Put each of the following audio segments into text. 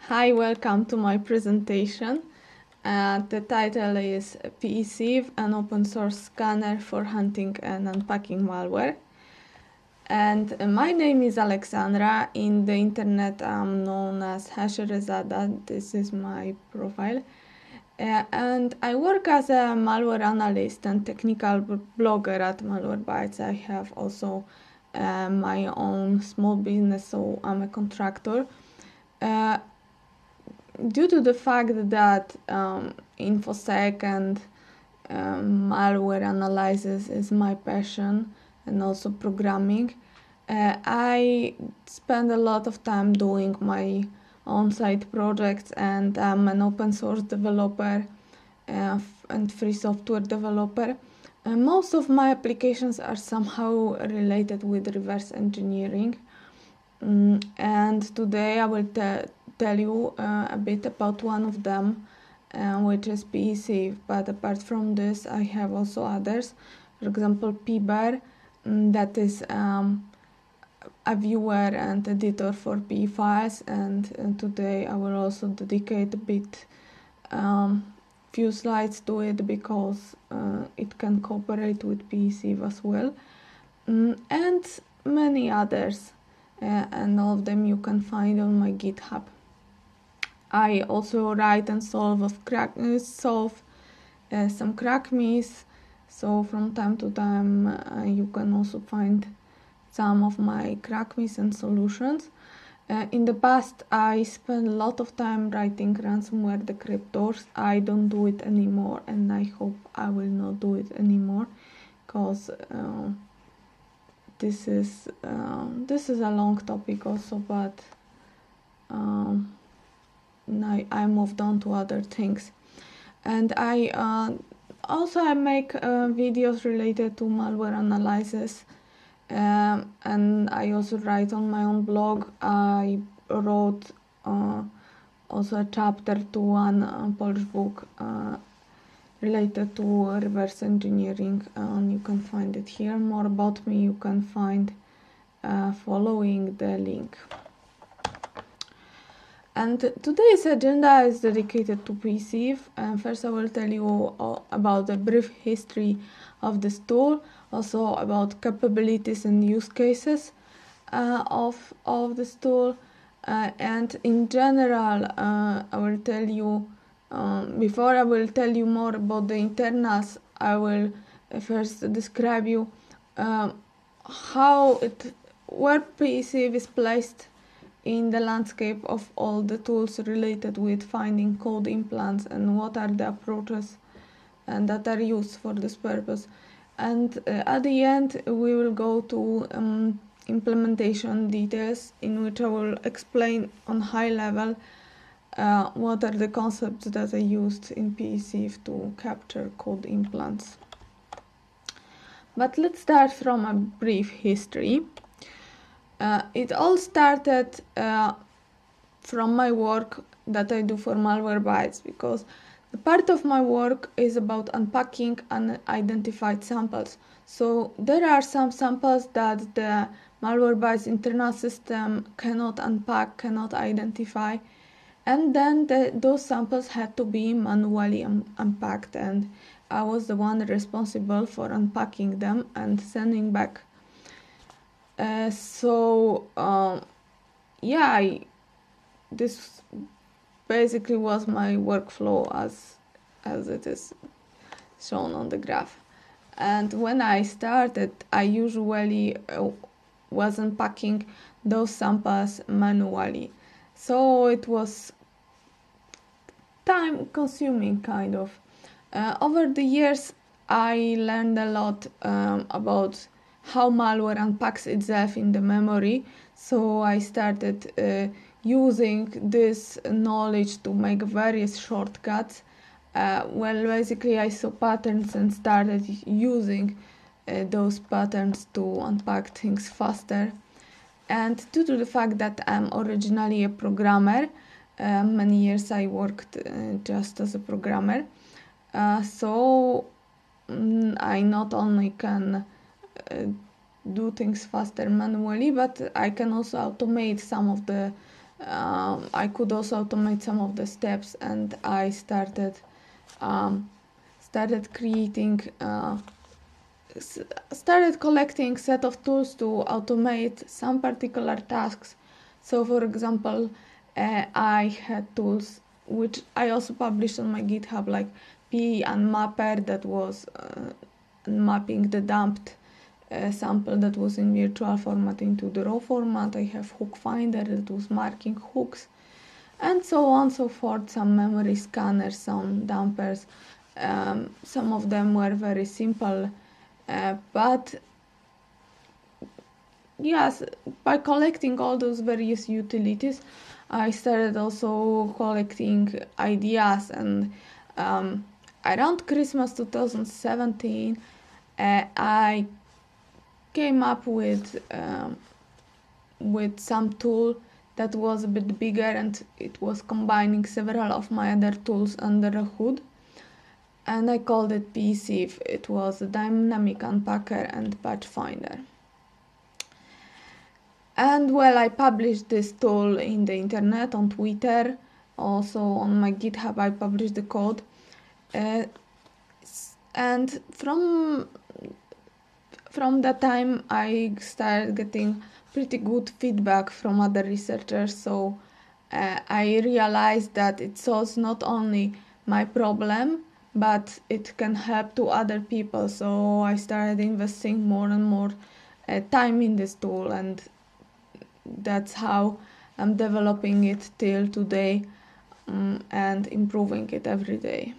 Hi, welcome to my presentation. The title is PE-sieve, an open source scanner for hunting and unpacking malware. And my name is Alexandra. In the internet, I'm known as Hasherezada. This is my profile. And I work as a malware analyst and technical blogger at Malwarebytes. I have also my own small business, so I'm a contractor. Due to the fact that InfoSec and malware analysis is my passion and also programming, I spend a lot of time doing my own side projects, and I'm an open source developer and free software developer. Most of my applications are somehow related with reverse engineering. And today I will tell you a bit about one of them, which is PE-sieve. But apart from this, I have also others. For example, PBear, that is a viewer and editor for PE files. And today I will also dedicate a bit few slides to it because it can cooperate with PE-sieve as well, and many others. And all of them you can find on my GitHub. I also write and solve some crack myths, so from time to time you can also find some of my crack myths and solutions. In the past, I spent a lot of time writing ransomware decryptors. I don't do it anymore, and I hope I will not do it anymore, because this is a long topic also, but I moved on to other things. And I make videos related to malware analysis, and I also write on my own blog. I wrote also a chapter to one Polish book related to reverse engineering, and you can find it here. More about me you can find following the link. And today's agenda is dedicated to PE-sieve. First I will tell you about a brief history of this tool, also about capabilities and use cases of this tool, and in general I will tell you, before I will tell you more about the internals, I will first describe you where PE-sieve is placed in the landscape of all the tools related with finding code implants, and what are the approaches and that are used for this purpose. And at the end we will go to implementation details, in which I will explain on high level what are the concepts that I used in PE-sieve to capture code implants. But let's start from a brief history. It all started from my work that I do for Malwarebytes, because the part of my work is about unpacking unidentified samples. So there are some samples that the Malwarebytes internal system cannot unpack, cannot identify, and then those samples had to be manually unpacked, and I was the one responsible for unpacking them and sending back. This basically was my workflow as it is shown on the graph. And when I started, I usually was unpacking those samples manually, so it was time consuming kind of. Over the years I learned a lot about how malware unpacks itself in the memory, so I started using this knowledge to make various shortcuts. Basically I saw patterns and started using those patterns to unpack things faster. And due to the fact that I'm originally a programmer, many years I worked just as a programmer, so I not only can do things faster manually, but I can also automate some of the I could also automate some of the steps, and I started creating started collecting set of tools to automate some particular tasks. So for example, I had tools which I also published on my GitHub, like PE-unmapper, that was mapping the dumped sample that was in virtual format into the raw format. I have hook finder that was marking hooks, and so on and so forth. Some memory scanners, some dumpers. Some of them were very simple, but yes, by collecting all those various utilities, I started also collecting ideas, and around Christmas 2017, I came up with some tool that was a bit bigger, and it was combining several of my other tools under a hood, and I called it PE-sieve. It was a dynamic unpacker and patch finder. And well, I published this tool in the internet, on Twitter, also on my GitHub I published the code, and from that time I started getting pretty good feedback from other researchers. So I realized that it solves not only my problem, but it can help to other people. So I started investing more and more time in this tool, and that's how I'm developing it till today, and improving it every day.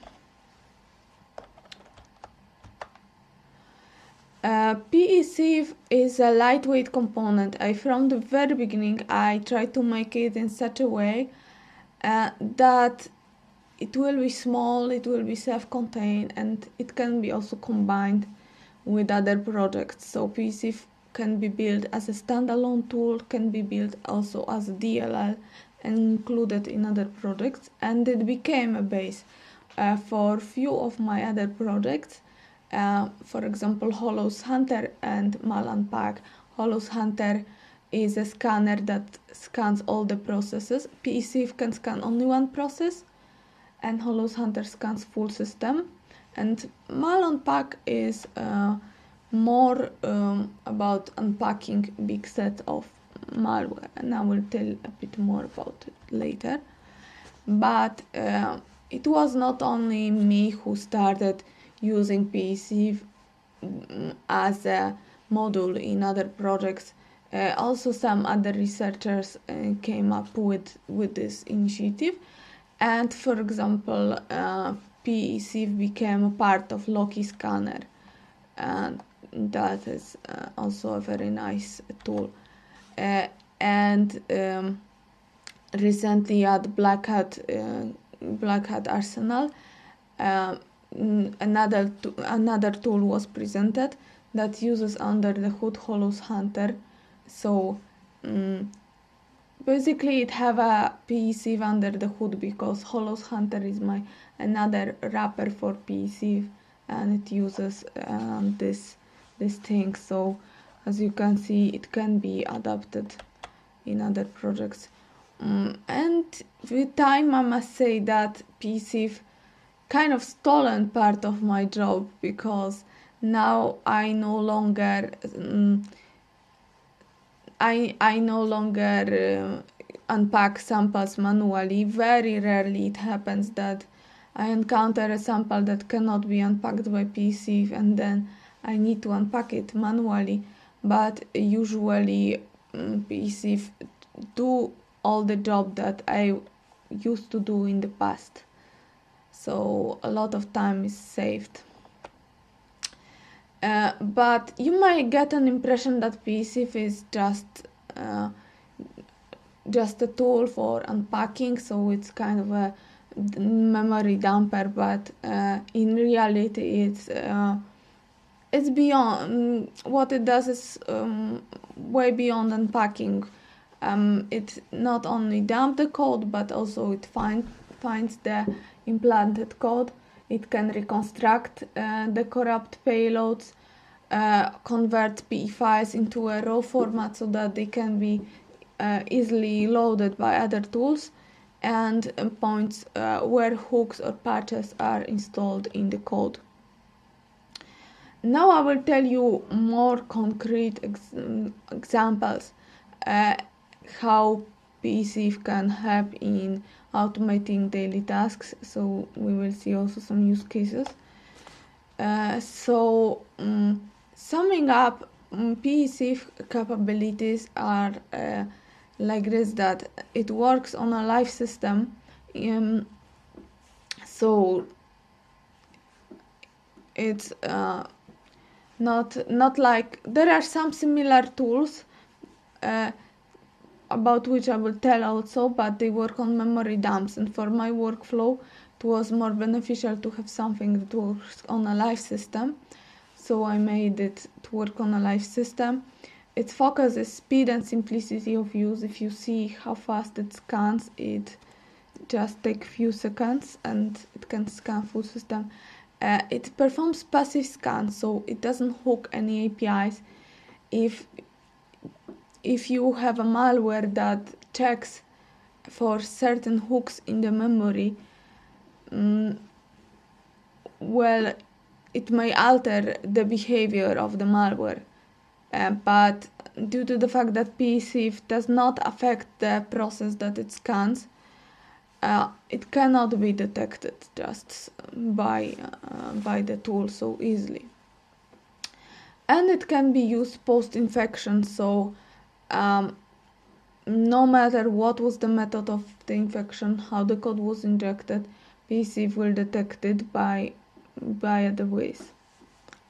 PE-sieve is a lightweight component. From the very beginning I tried to make it in such a way that it will be small, it will be self-contained, and it can be also combined with other projects. So PE-sieve can be built as a standalone tool, can be built also as a DLL and included in other projects, and it became a base for few of my other projects. For example, Hollows Hunter and Unpack. Hollows Hunter is a scanner that scans all the processes. PE-sieve can scan only one process, and Hollows Hunter scans full system. And Unpack is more about unpacking big set of malware, and I will tell a bit more about it later. But it was not only me who started using PE-sieve as a module in other projects. Also some other researchers came up with this initiative, and for example, PE-sieve became a part of Loki Scanner, and that is also a very nice tool. And recently at Black Hat Arsenal, another tool was presented that uses under the hood Hollows Hunter. So basically it have a PE-sieve under the hood, because Hollows Hunter is my another wrapper for PE-sieve, and it uses this thing. So as you can see, it can be adapted in other projects. And with time I must say that PE-sieve kind of stolen part of my job, because now I no longer unpack samples manually. Very rarely it happens that I encounter a sample that cannot be unpacked by PE-sieve, and then I need to unpack it manually. But usually PE-sieve do all the job that I used to do in the past. So a lot of time is saved. But you might get an impression that PE-sieve is just a tool for unpacking, so it's kind of a memory dumper, but in reality it's beyond. What it does is way beyond unpacking. It not only dumps the code, but also it finds the implanted code. It can reconstruct the corrupt payloads, convert PE files into a raw format so that they can be easily loaded by other tools, and points where hooks or patches are installed in the code. Now I will tell you more concrete examples how PE-sieve can help in automating daily tasks. So we will see also some use cases. Summing up, PE-sieve capabilities are like this: that it works on a live system. So it's not like there are some similar tools about which I will tell also, but they work on memory dumps, and for my workflow it was more beneficial to have something that works on a live system, so I made it to work on a live system. Its focus is speed and simplicity of use. If you see how fast it scans, it just takes few seconds and it can scan full system. It performs passive scan, so it doesn't hook any APIs. If you have a malware that checks for certain hooks in the memory, well, it may alter the behavior of the malware. But due to the fact that PE-sieve does not affect the process that it scans, it cannot be detected just by the tool so easily. And it can be used post-infection, so no matter what was the method of the infection, how the code was injected, PE-sieve will detect it by other ways.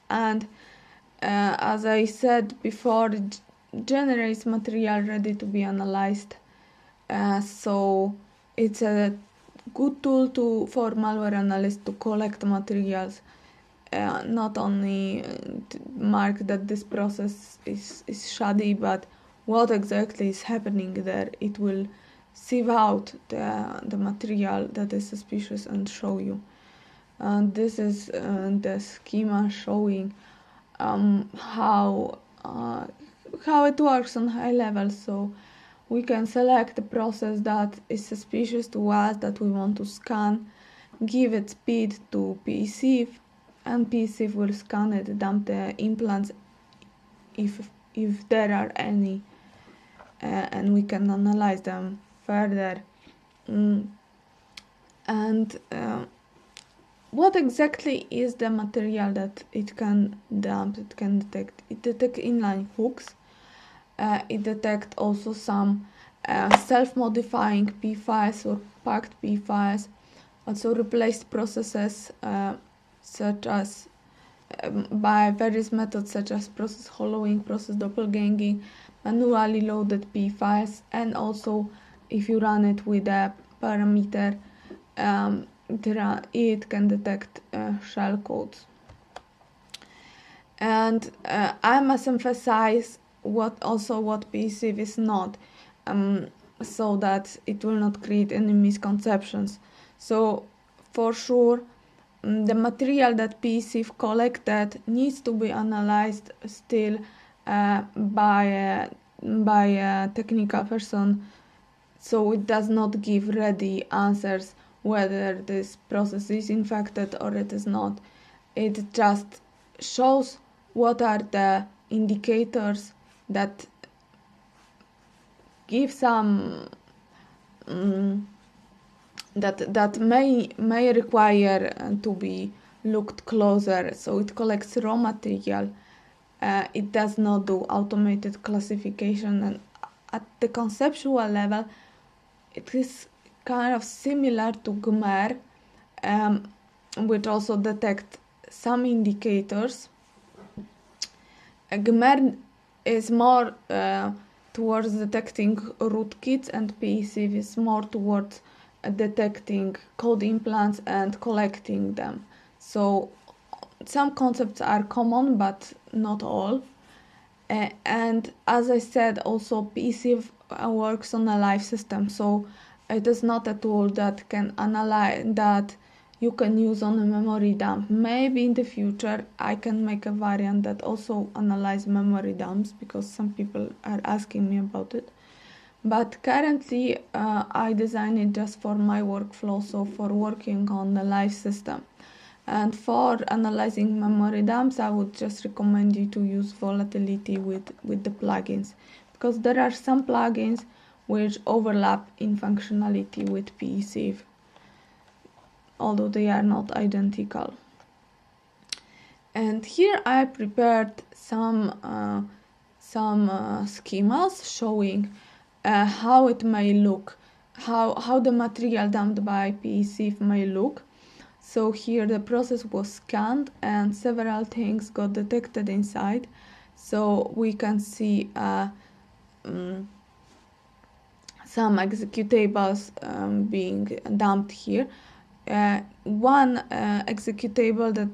And as I said before, it generates material ready to be analyzed. So it's a good tool for malware analysts to collect materials, not only mark that this process is shoddy, but what exactly is happening there. It will sieve out the material that is suspicious and show you. This is the schema showing how it works on high level. So we can select the process that is suspicious to us, that we want to scan, give it speed to PE-sieve, and PE-sieve will scan it, dump the implants if there are any, and we can analyze them further. What exactly is the material that it can dump, it can detect? It detects inline hooks. It detects also some self-modifying PE files or packed PE files, also replaced processes such as by various methods such as process hollowing, process doppelganging, manually loaded PE files, and also if you run it with a parameter, it can detect shell codes. And I must emphasize what PE-sieve is not, so that it will not create any misconceptions. So for sure, the material that PE-sieve collected needs to be analyzed still by a technical person, so it does not give ready answers whether this process is infected or it is not. It just shows what are the indicators that give some that may require to be looked closer. So it collects raw material. It does not do automated classification, and at the conceptual level, it is kind of similar to GMER, which also detect some indicators. GMER is more towards detecting rootkits, and PE-sieve is more towards detecting code implants and collecting them. So some concepts are common, but not all. And as I said, also PE-sieve works on a live system, so it is not a tool that can analyze, that you can use on a memory dump. Maybe in the future I can make a variant that also analyze memory dumps, because some people are asking me about it. but currently I designed it just for my workflow, so for working on the live system. And for analyzing memory dumps, I would just recommend you to use volatility with the plugins, because there are some plugins which overlap in functionality with PE-sieve, although they are not identical. And here I prepared some schemas showing how it may look, how the material dumped by PE-sieve may look. So here the process was scanned and several things got detected inside. So we can see some executables being dumped here. One executable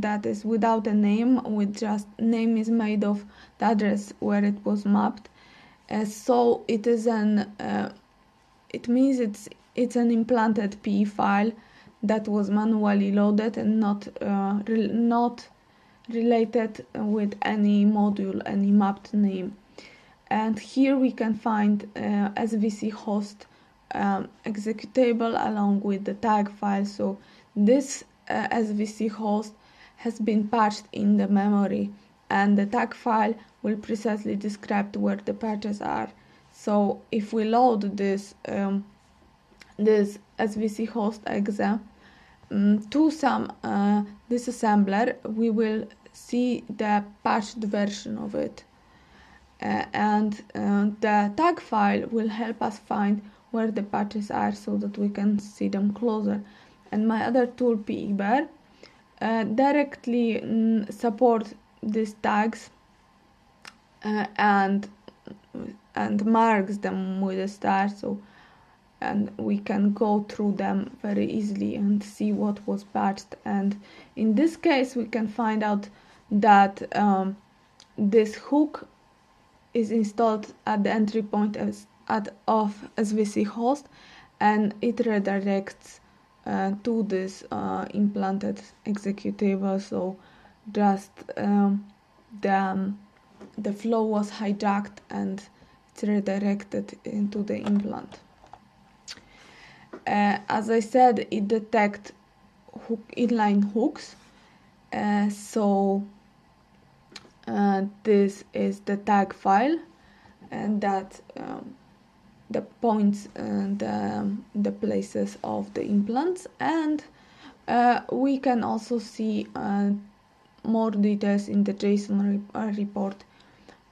that is without a name, with just name is made of the address where it was mapped. So it is it means it's an implanted PE file that was manually loaded and not related with any module, any mapped name. And here we can find SVC host executable along with the tag file. So this SVC host has been patched in the memory, and the tag file will precisely describe where the patches are. So if we load this this SVC host exe to some disassembler, we will see the patched version of it. And the tag file will help us find where the patches are so that we can see them closer. And my other tool, PE-bear, directly support these tags and marks them with a star, so and we can go through them very easily and see what was patched. And in this case we can find out that this hook is installed at the entry point of SVC host, and it redirects to this implanted executable. So just the flow was hijacked and it's redirected into the implant. As I said, it detects inline hooks. So this is the tag file, and that the points and the places of the implants. And we can also see more details in the JSON report.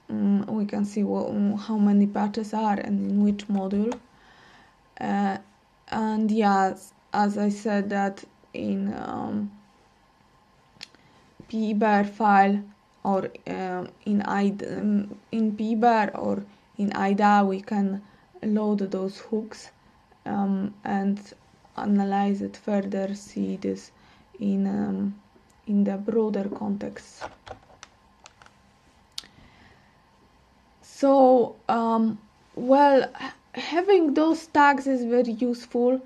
We can see how many patches are and in which module. And yes, as I said, that in PE-bear file or in PE-bear or in IDA, we can load those hooks and analyze it further, see this in the broader context. So well, having those tags is very useful.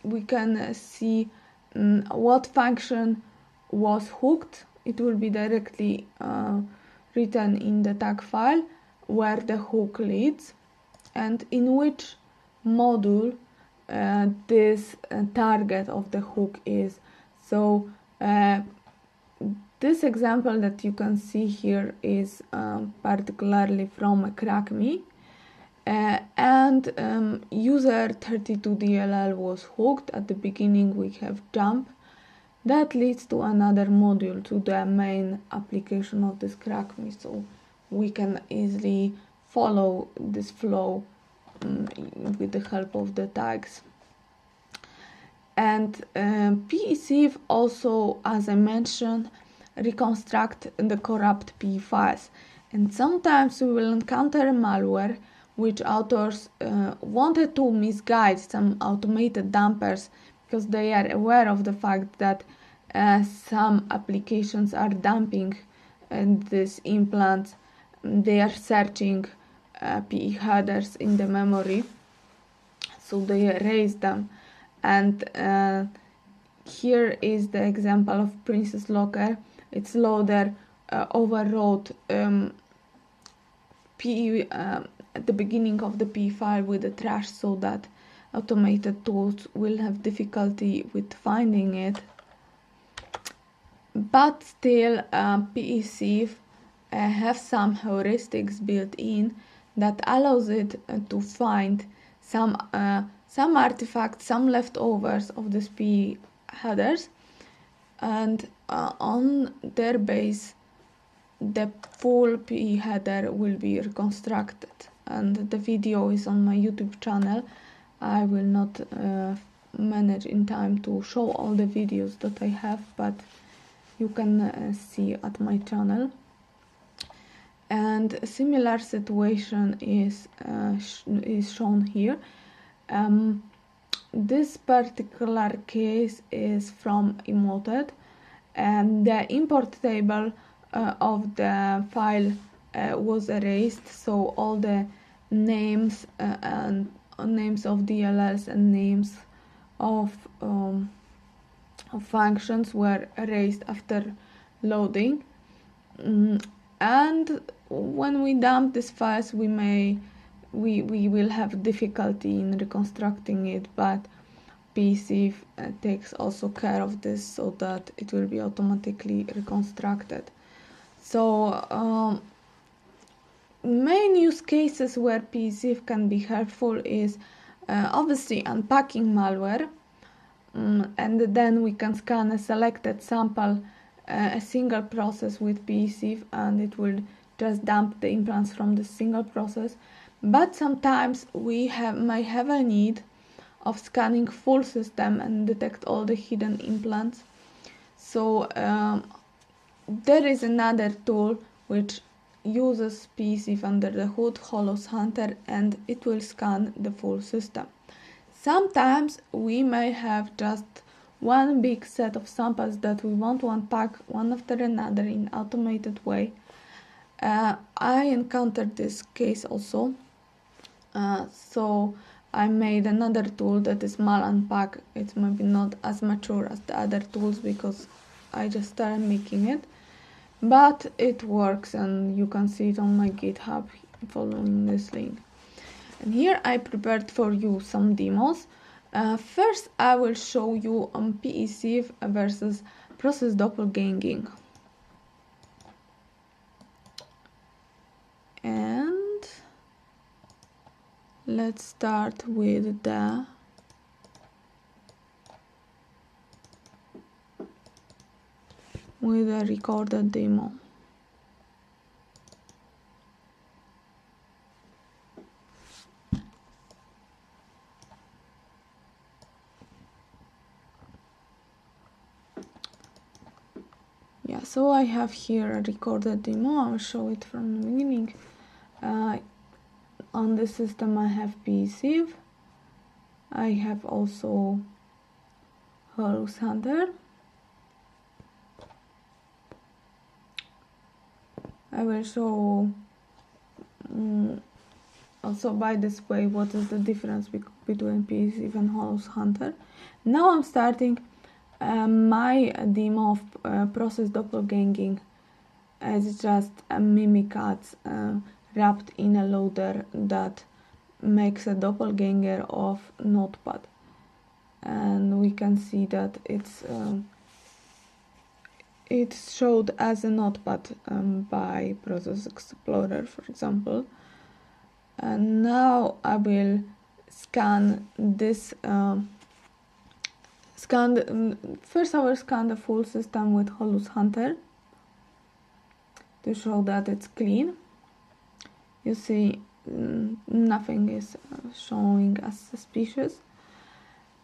We can see what function was hooked. It will be directly written in the tag file where the hook leads and in which module this target of the hook is. So this example that you can see here is particularly from CrackMe, and user 32DLL was hooked. At the beginning we have jump that leads to another module, to the main application of this CrackMe, so we can easily follow this flow with the help of the tags. And PE-sieve also, as I mentioned, reconstruct the corrupt PE files, and sometimes we will encounter malware which authors wanted to misguide some automated dumpers because they are aware of the fact that some applications are dumping these implants. They are searching PE headers in the memory, so they erase them. And here is the example of Princess Locker. Its loader overwrote PE at the beginning of the PE file with the trash, so that automated tools will have difficulty with finding it. But still, PE-sieve have some heuristics built in that allows it to find some artifacts, some leftovers of these PE headers, and on their base the full PE header will be reconstructed. And the video is on my YouTube channel. I will not manage in time to show all the videos that I have, but you can see at my channel. And a similar situation is shown here. This particular case is from Emoted, and the import table of the file was erased, so all the names and names of DLLs and names of functions were erased after loading. And when we dump these files, we will have difficulty in reconstructing it, but PE-sieve takes also care of this so that it will be automatically reconstructed. So main use cases where PE-sieve can be helpful is obviously unpacking malware, and then we can scan a selected sample, a single process with PE-sieve, and it will just dump the implants from the single process. But sometimes we may have a need of scanning full system and detect all the hidden implants. So there is another tool which uses PE-sieve under the hood, Hollows Hunter, and it will scan the full system. Sometimes we may have just one big set of samples that we want to unpack one after another in automated way. I encountered this case also, so I made another tool that is mal-unpack. It's maybe not as mature as the other tools because I just started making it, but it works, and you can see it on my GitHub following this link. And here I prepared for you some demos. First, I will show you on PE-sieve versus process doppelganging. And let's start with the recorded demo. Yeah, so I have here a recorded demo. I'll show it from the beginning. On the system I have PE-sieve. I have also Hollows Hunter. I will show also by this way what is the difference between PE-sieve and Hollows Hunter. Now I'm starting my demo of process doppelganging as just a mimikatz wrapped in a loader that makes a doppelganger of Notepad, and we can see that it's showed as a Notepad by Process Explorer, for example. And now I will scan this. First I will scan the full system with Hollows Hunter to show that it's clean. You see nothing is showing as suspicious,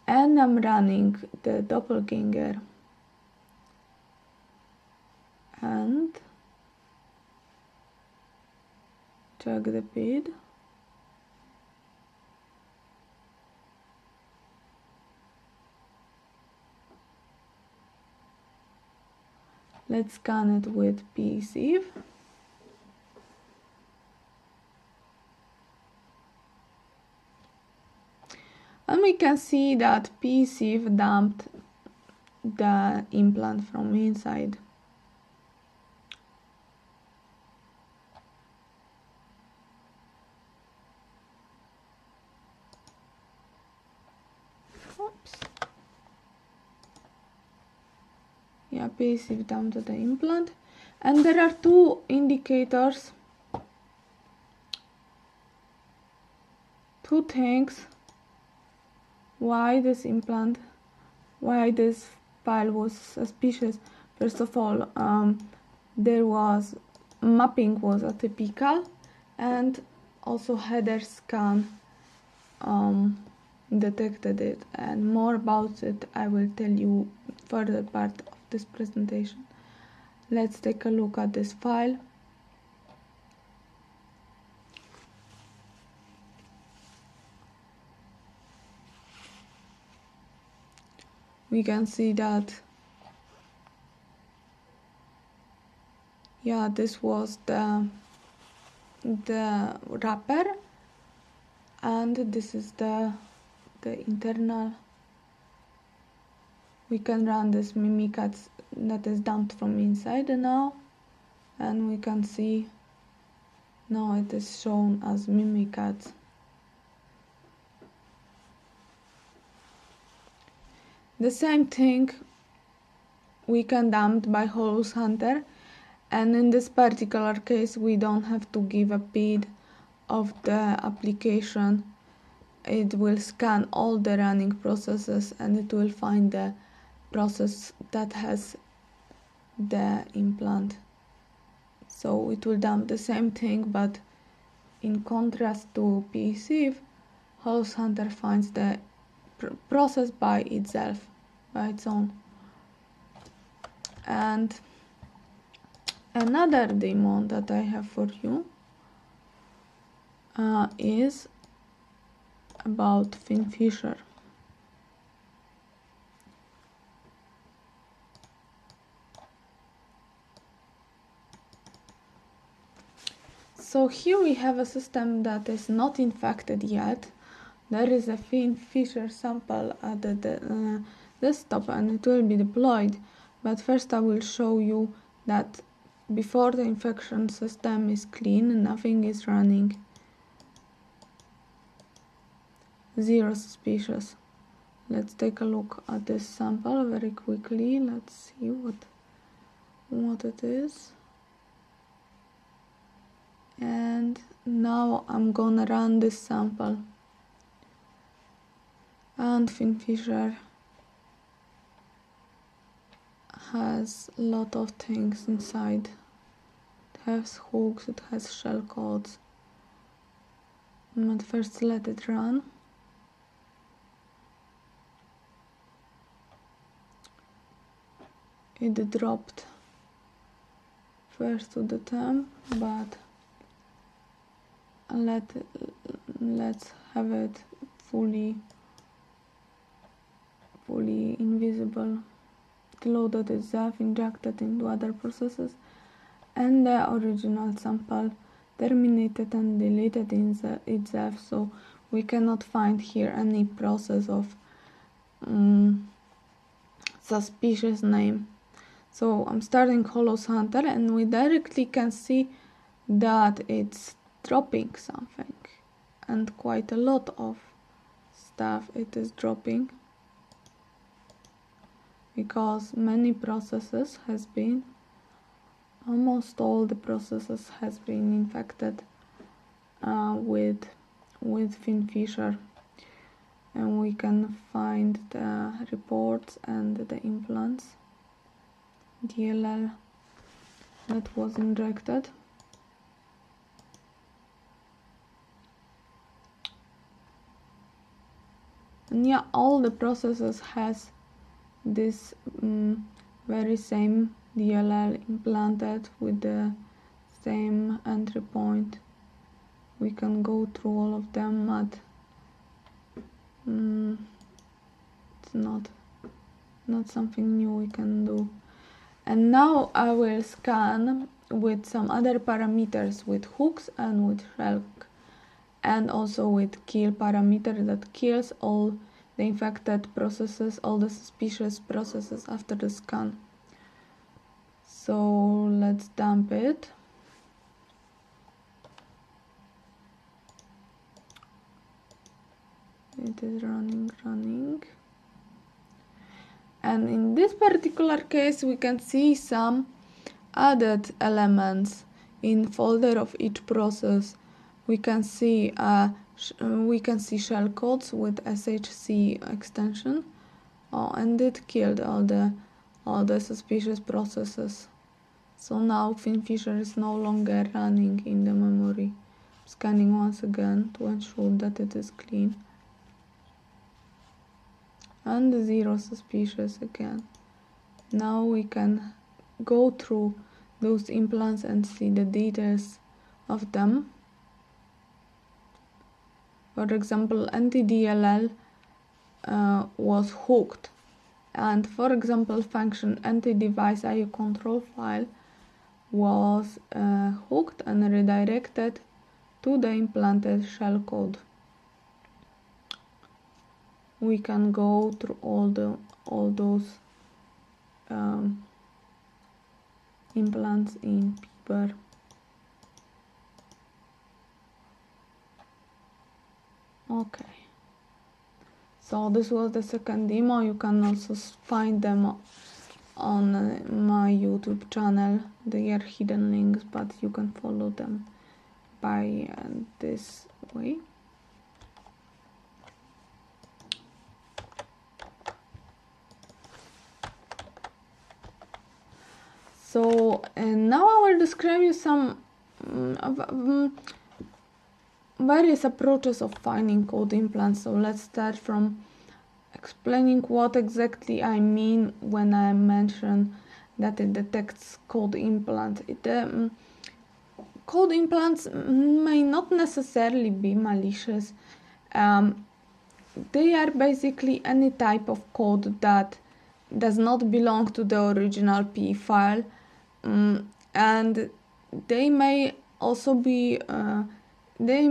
and I'm running the doppelganger and check the PID. Let's scan it with PE-sieve. And we can see that PE-sieve dumped the implant from inside. oops, yeah, PE-sieve down to the implant. And there are two indicators, two things why this file was suspicious. First of all, there was mapping was atypical, and also header scan detected it, and more about it I will tell you further part of this presentation. Let's take a look at this file. We can see that, yeah, this was the wrapper, and this is the internal. We can run this Mimikatz that is dumped from inside now, and we can see now it is shown as Mimikatz. The same thing we can dump by Hollows Hunter, and in this particular case we don't have to give a PID of the application. It will scan all the running processes and it will find the process that has the implant. So it will dump the same thing, but in contrast to PE-sieve, Hollows Hunter finds the process by itself, by its own. And another demo that I have for you is about Finfisher. So here we have a system that is not infected yet. There is a Finfisher sample at the desktop and it will be deployed. But first I will show you that before the infection system is clean and nothing is running. Zero suspicious. Let's take a look at this sample very quickly. Let's see what it is. And now I'm gonna run this sample, and Finfisher has a lot of things inside. It has hooks, it has shellcodes. But first let it run. It dropped first to the temp, but let's have it fully invisible. It loaded itself, injected into other processes, and the original sample terminated and deleted itself, so we cannot find here any process of suspicious name. So I'm starting Hollows Hunter and we directly can see that it's dropping something, and quite a lot of stuff it is dropping, because many processes has been, almost all the processes has been infected with Finfisher, and we can find the reports and the implants, DLL that was injected. And yeah, all the processes has this very same DLL implanted with the same entry point. We can go through all of them, but it's not something new we can do. And now I will scan with some other parameters, with hooks and with shell, and also with kill parameter that kills all the infected processes, all the suspicious processes after the scan. So let's dump it. It is running. And in this particular case, we can see some added elements in folder of each process. We can see shellcodes with shc extension, and it killed all the suspicious processes. So now FinFisher is no longer running in the memory. Scanning once again to ensure that it is clean. And 0 suspicious again. Now we can go through those implants and see the details of them. For example, NTDLL was hooked, and for example function anti-device IO control file was hooked and redirected to the implanted shellcode. We can go through all those implants in paper. Okay, so this was the second demo. You can also find them on my YouTube channel. They are hidden links, but you can follow them by this way. So, and now I will describe you some various approaches of finding code implants. So let's start from explaining what exactly I mean when I mention that it detects code implants. Code implants may not necessarily be malicious. They are basically any type of code that does not belong to the original PE file, and they may also be they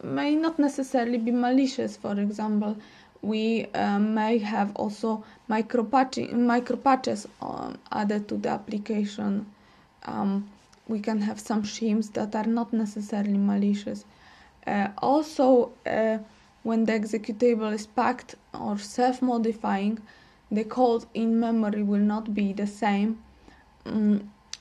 may not necessarily be malicious. For example, we may have also micro patches added to the application. We can have some shims that are not necessarily malicious. Also, when the executable is packed or self-modifying, the code in memory will not be the same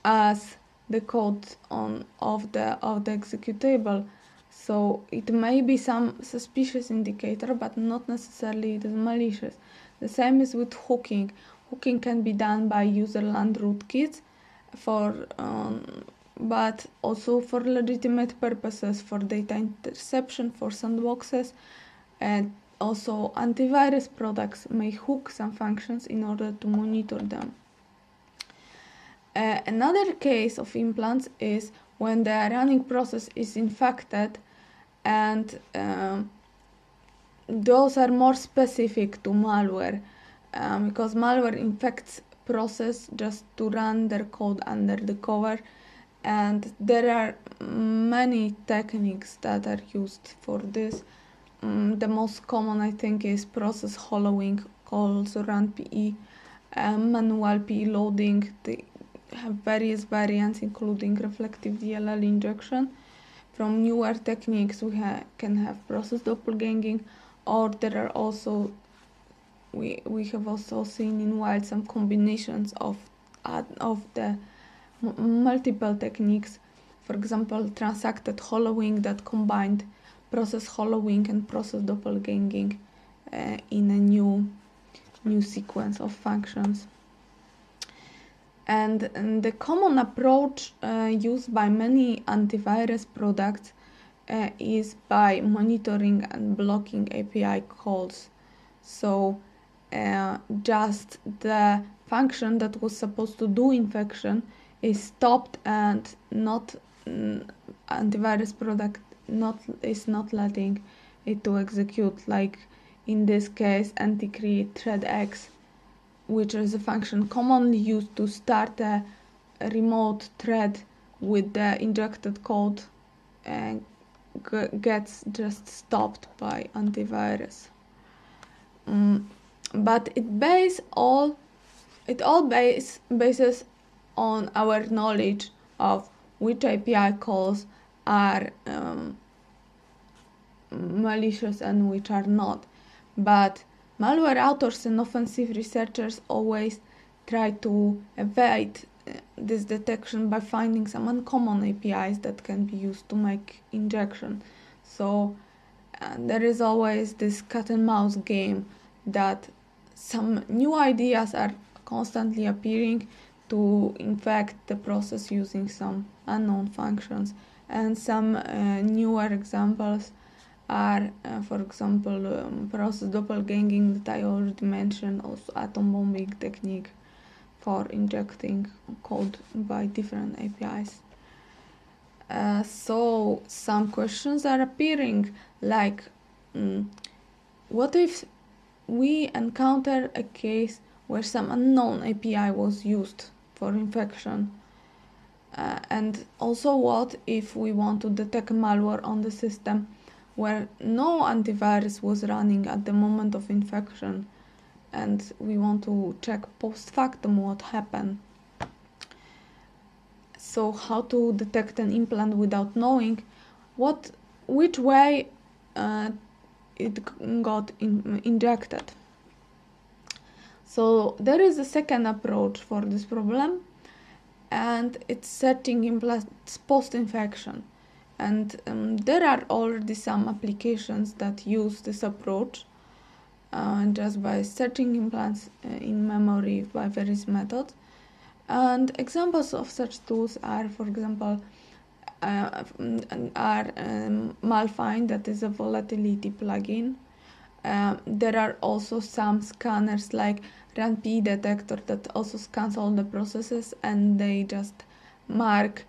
as the code of the executable. So it may be some suspicious indicator, but not necessarily it is malicious. The same is with hooking. Hooking can be done by userland rootkits but also for legitimate purposes, for data interception, for sandboxes, and also antivirus products may hook some functions in order to monitor them. Another case of implants is when the running process is infected, and those are more specific to malware, because malware infects process just to run their code under the cover, and there are many techniques that are used for this. The most common, I think, is process hollowing, also run PE, manual PE loading. They have various variants, including reflective DLL injection. From newer techniques, we can have process doppelganging, or there are also we have also seen in wild some combinations of the multiple techniques. For example, transacted hollowing that combined process hollowing and process doppelganging in a new sequence of functions. And the common approach used by many antivirus products is by monitoring and blocking API calls. So just the function that was supposed to do infection is stopped, and antivirus product is not letting it to execute, like in this case anti-create thread X, which is a function commonly used to start a remote thread with the injected code, and gets just stopped by antivirus. But it bases on our knowledge of which API calls are malicious and which are not. But Malware authors and offensive researchers always try to evade this detection by finding some uncommon APIs that can be used to make injection. So there is always this cat and mouse game that some new ideas are constantly appearing to infect the process using some unknown functions, and some newer examples are, for example, process doppelganging that I already mentioned, also atom bombing technique for injecting code by different APIs. So some questions are appearing like, what if we encounter a case where some unknown API was used for infection? And also, what if we want to detect malware on the system where no antivirus was running at the moment of infection, and we want to check post factum what happened? So how to detect an implant without knowing which way it got injected. So there is a second approach for this problem, and it's setting implants post-infection. And there are already some applications that use this approach just by setting implants in memory by various methods. And examples of such tools are, for example, Malfind, that is a volatility plugin. There are also some scanners like run PE detector that also scans all the processes, and they just mark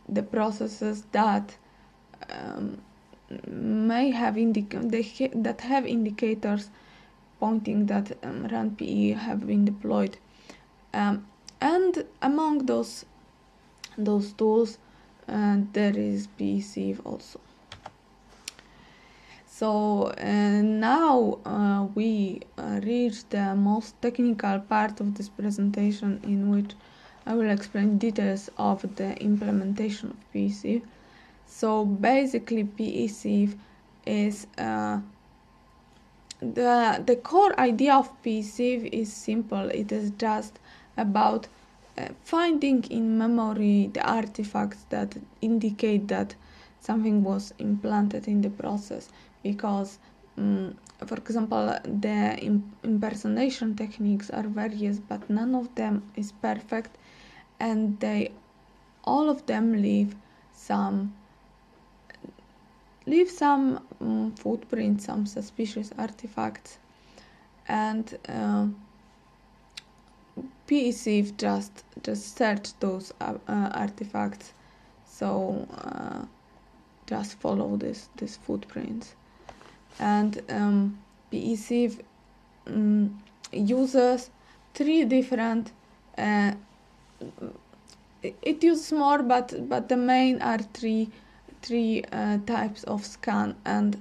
the processes that may have that have indicators pointing that run PE have been deployed. And among those tools, there is PE-sieve also. So now we reach the most technical part of this presentation, in which I will explain details of the implementation of PE-sieve. So basically, PE-sieve is the core idea of PE-sieve is simple. It is just about finding in memory the artifacts that indicate that something was implanted in the process, because for example, the impersonation techniques are various, but none of them is perfect, and all of them leave some footprints, some suspicious artifacts, and PE-sieve just search those artifacts. So just follow this footprints, and PE-sieve uses three different. It uses more, but the main are three types of scan. And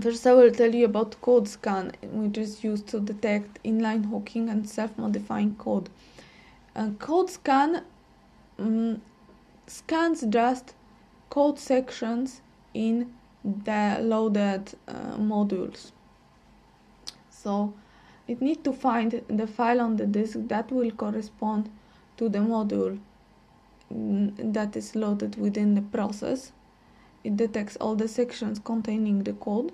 first I will tell you about code scan, which is used to detect inline hooking and self-modifying code. Code scan scans just code sections in the loaded modules. So it needs to find the file on the disk that will correspond to the module that is loaded within the process. It detects all the sections containing the code,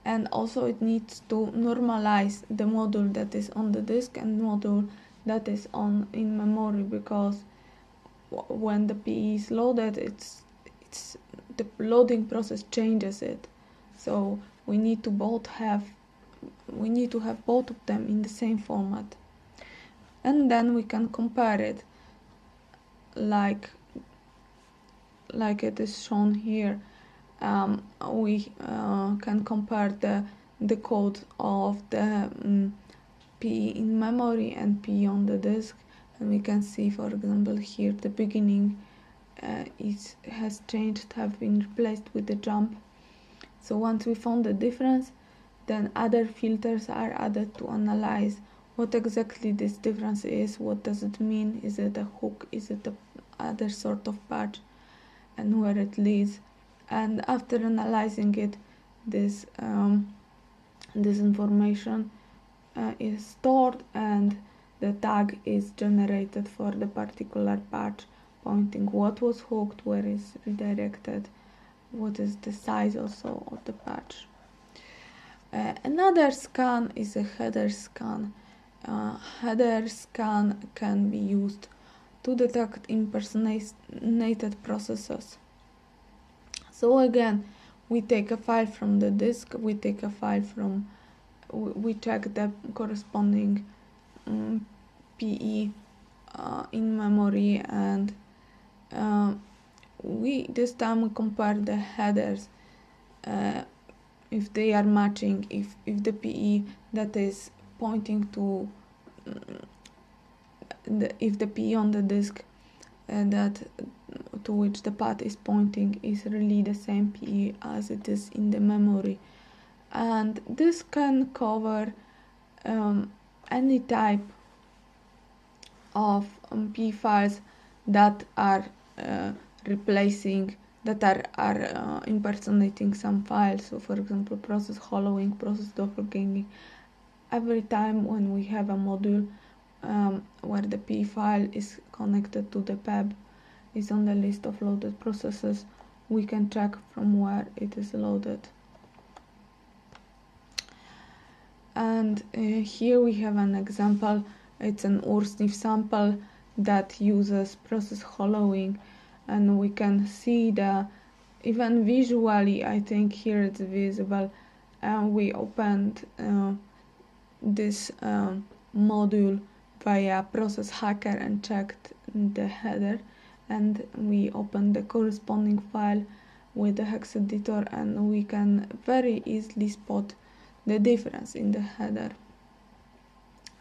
and also it needs to normalize the module that is on the disk and module that is in memory, because when the PE is loaded, it's the loading process changes it. So we need to have both of them in the same format, and then we can compare it like it is shown here. We can compare the code of the PE in memory and PE on the disk, and we can see, for example, here the beginning has changed, have been replaced with the jump. So once we found the difference, then other filters are added to analyze what exactly this difference is, what does it mean, is it a hook, is it a other sort of patch, and where it leads. And after analyzing it, this this information is stored, and the tag is generated for the particular patch, pointing what was hooked, where is redirected, what is the size also of the patch. Another scan is a header scan. Header scan can be used to detect impersonated processes. So again, we take a file from the disk, we check the corresponding PE in memory, and this time we compare the headers, if they are matching, if the PE that is pointing to if the PE on the disk that to which the path is pointing is really the same PE as it is in the memory. And this can cover any type of PE files that are replacing, that are impersonating some files. So for example, process hollowing, process doppelganging. Every time when we have a module where the PE file is connected to the PEB, is on the list of loaded processes, we can check from where it is loaded. And here we have an example. It's an URSNIF sample that uses process hollowing, and we can see even visually, I think here it's visible. We opened this module via process hacker and checked the header, and we opened the corresponding file with the hex editor, and we can very easily spot the difference in the header.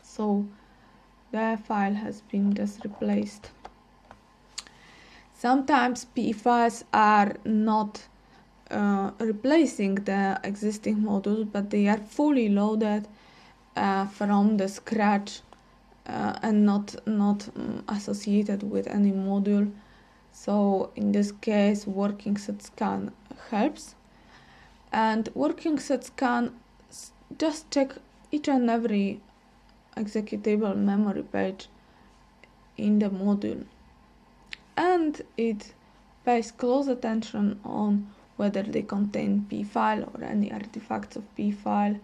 So the file has been just replaced. Sometimes PE files are not replacing the existing module, but they are fully loaded from the scratch and not associated with any module. So in this case, working set scan helps. And working set scan just check each and every executable memory page in the module, and it pays close attention on whether they contain PE file or any artifacts of PE file,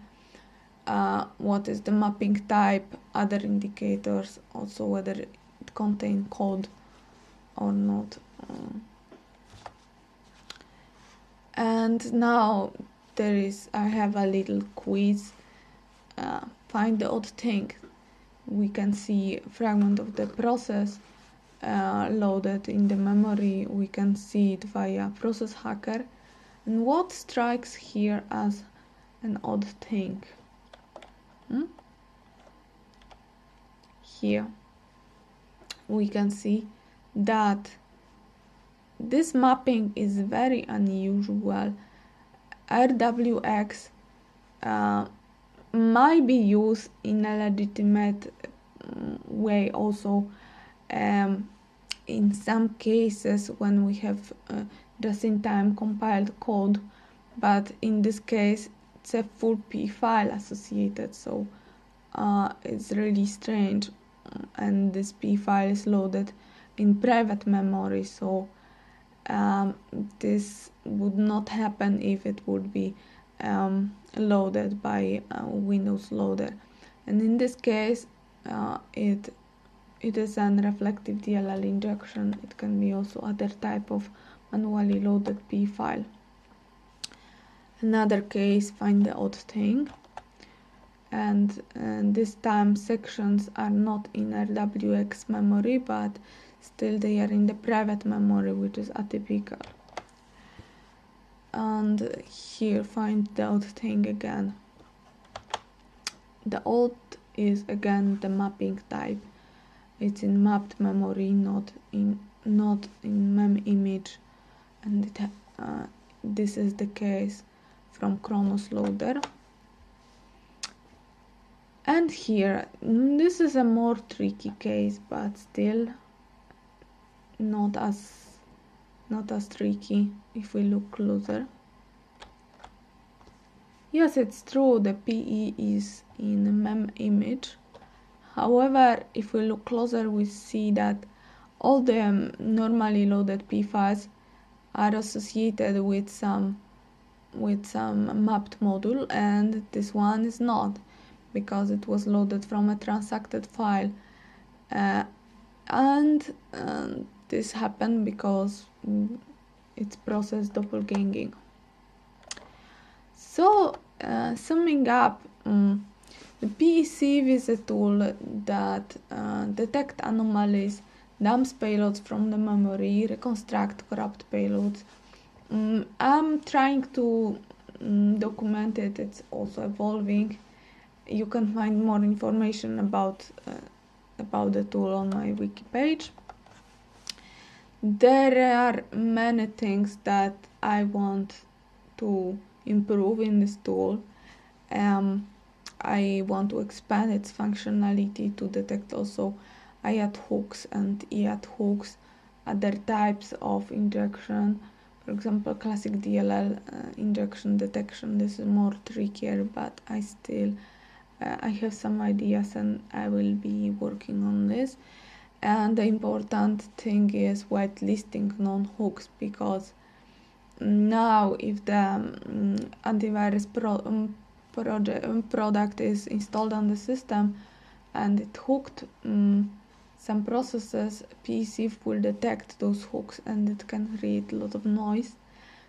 what is the mapping type, other indicators, also whether it contains code or not. And now I have a little quiz. Find the odd thing. We can see a fragment of the process loaded in the memory. We can see it via process hacker. And what strikes here as an odd thing? Here we can see that this mapping is very unusual. RWX might be used in a legitimate way also in some cases when we have just-in-time compiled code, but in this case it's a full PE file associated, so it's really strange, and this PE file is loaded in private memory, so this would not happen if it would be loaded by a Windows loader. And in this case it is an reflective DLL injection. It can be also other type of manually loaded PE file. Another case, find the odd thing, and this time sections are not in RWX memory, but still they are in the private memory, which is atypical. And here find the odd thing again. The odd is again the mapping type. It's in mapped memory, not in mem image, and this is the case from Kronos loader. And here, this is a more tricky case, but still not as tricky if we look closer. Yes, it's true, the PE is in a mem image. However, if we look closer, we see that all the normally loaded P files are associated with some mapped module, and this one is not, because it was loaded from a transacted file. And this happened because it's process doppelganging. So, summing up, the PE-sieve is a tool that detects anomalies, dumps payloads from the memory, reconstruct corrupt payloads. I'm trying to document it. It's also evolving. You can find more information about the tool on my wiki page. There are many things that I want to improve in this tool. I want to expand its functionality to detect also IAT hooks and EAT hooks, other types of injection. For example, classic DLL injection detection. This is more trickier, but I have some ideas and I will be working on this. And the important thing is whitelisting non-hooks, because now if the antivirus product is installed on the system and it hooked some processes, PE-sieve will detect those hooks and it can create a lot of noise.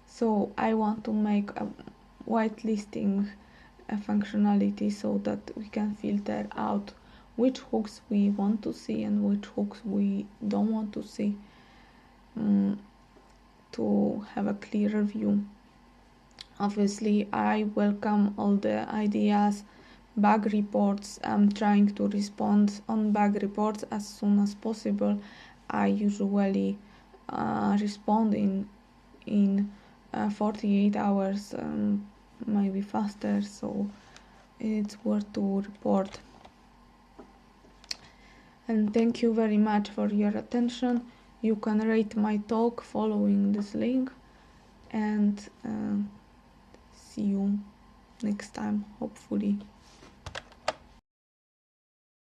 So I want to make a whitelisting functionality so that we can filter out which hooks we want to see and which hooks we don't want to see, to have a clearer view. Obviously, I welcome all the ideas, bug reports. I'm trying to respond on bug reports as soon as possible. I usually respond in 48 hours, maybe faster, so it's worth to report. And thank you very much for your attention. You can rate my talk following this link, and see you next time, hopefully.